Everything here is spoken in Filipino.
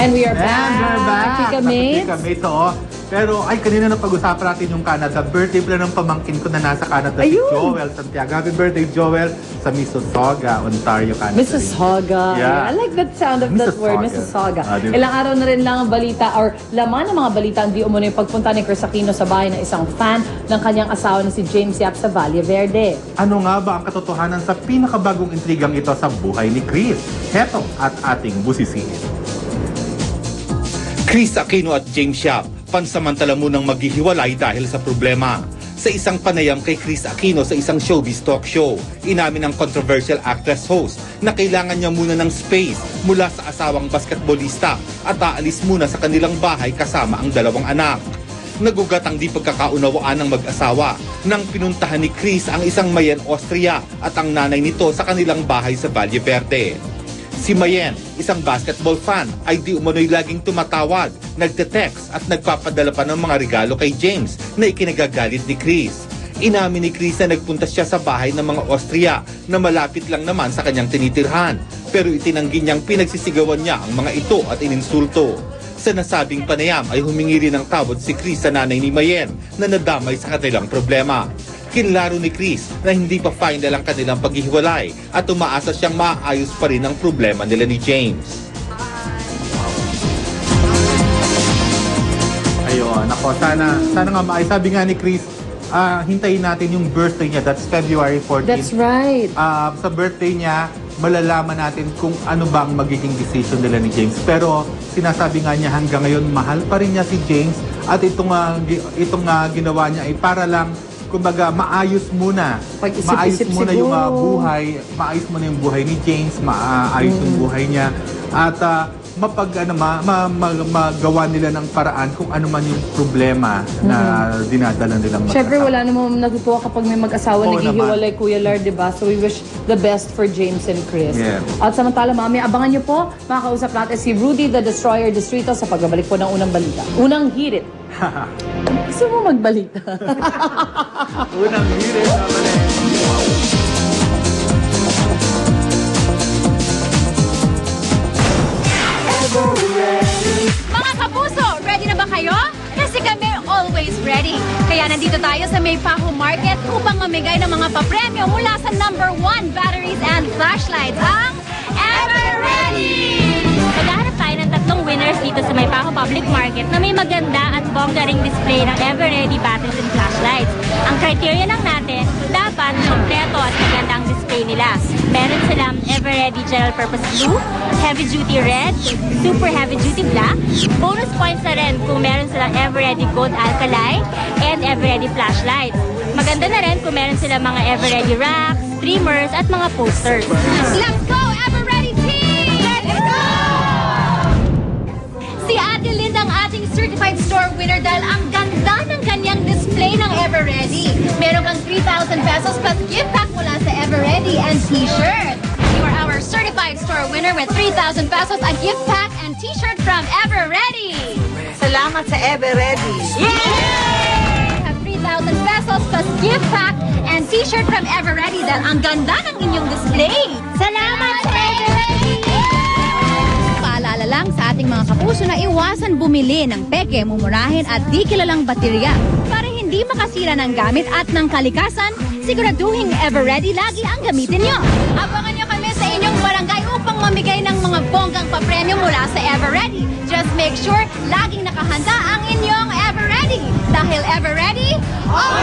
And we are back. And we're back. Chika Mates. Chika Mates, oo. Pero ay, kanina na pag-usapan natin yung Canada. Birthday pala ng pamangkin ko na nasa Canada, si Joel Santiago. Happy birthday, Joel, sa Mississauga, Ontario, Canada. Mississauga. Yeah. I like that sound of that word, Mississauga. Ilang araw na rin lang ang balita or laman ng mga balita hindi umano yung pagpunta ni Chris Aquino sa bahay ng isang fan ng kanyang asawa na si James Yap sa Valle Verde. Ano nga ba ang katotohanan sa pinakabagong intrigang ito sa buhay ni Chris? Heto at ating busisiin. Chris Aquino at James Yap pansamantala munang maghihiwalay dahil sa problema. Sa isang panayam kay Chris Aquino sa isang showbiz talk show, inamin ng controversial actress host na kailangan niya muna ng space mula sa asawang basketballista at aalis muna sa kanilang bahay kasama ang dalawang anak. Nagugat ang di pagkakaunawaan ng mag-asawa nang pinuntahan ni Chris ang isang Mayen, Austria at ang nanay nito sa kanilang bahay sa Valle Verde. Si Mayen, isang basketball fan, ay di umano'y laging tumatawag, nagte-text at nagpapadala pa ng mga regalo kay James na ikinagagalit ni Chris. Inamin ni Chris na nagpunta siya sa bahay ng mga Austria na malapit lang naman sa kanyang tinitirhan, pero itinanggi niyang pinagsisigawan niya ang mga ito at ininsulto. Sa nasabing panayam ay humingi rin ng tawad si Chris sa nanay ni Mayen na nadamay sa kanilang problema. Kinlaro ni Chris na hindi pa final ang kanilang paghihiwalay at umaasa siyang maayos pa rin ang problema nila ni James. Ayun, ako, sana nga maayos. Sabi nga ni Chris, hintayin natin yung birthday niya. That's February 14. That's right. Sa birthday niya, malalaman natin kung ano ba ang magiging decision nila ni James. Pero sinasabi nga niya hanggang ngayon, mahal pa rin niya si James. At itong ginawa niya ay para lang, kumbaga, maayos muna yung buhay, maayos muna yung buhay ni James, maayos yung buhay niya, at magawa nila ng paraan kung ano man yung problema na dinadala nilang mag-asawa. Siyempre, wala namang natutuwa kapag may mag-asawa naghihiwalay, Kuya Lar, diba? So we wish the best for James and Chris. Yeah. At samantala, mamaya, abangan niyo po, makakausap natin si Rudy the Destroyer Distrito sa pagbabalik po ng unang balita. Unang hirit. Gusto mo magbalita? Unang hirit naman eh. Mga kapuso, ready na ba kayo? Kasi kami always ready. Kaya nandito tayo sa Maypaho Market upang mamigay ng mga papremyo mula sa #1 batteries and flashlights, ang Ever Ready! Maghahanap tayo ng 3 winners dito sa Maypaho Public Market na may maganda at bongga ring display ng Ever Ready batteries and flashlights. Ang criteria lang natin, dapat kompleto at maganda ang display nila. Meron silang Ever Ready General Purpose Blue, Heavy Duty Red, Super Heavy Duty Black. Bonus points na rin kung meron silang Ever Ready Gold Alkali and Ever Ready Flashlights. Maganda na rin kung meron silang mga Ever Ready racks, streamers at mga posters. Let's go, Ever Ready team! Let's go! Si Ate Linda ang ating certified store winner dahil ang ganda ng kanyang display ng Ever Ready. Meron kang 3,000 pesos plus gift pack mula sa Ever Ready and t-shirt. You are our certified store winner with 3,000 pesos, a gift pack and t-shirt from Ever Ready. Salamat sa Ever Ready. Yay! Have 3,000 pesos plus gift pack and t-shirt from Ever Ready dahil ang ganda ng inyong display. Salamat sa Ever Ready! Paalala lang sa ating mga kapuso na iwasan bumili ng peke, mumurahin at di kilalang baterya. Para hindi makasira ng gamit at ng kalikasan, siguraduhin Ever Ready lagi ang gamitin nyo. Abangan nyo kami sa inyong barangay upang mamigay ng mga bonggang papremyo mula sa Ever Ready. Just make sure laging nakahanda ang inyong Ever Ready. Dahil Ever Ready, always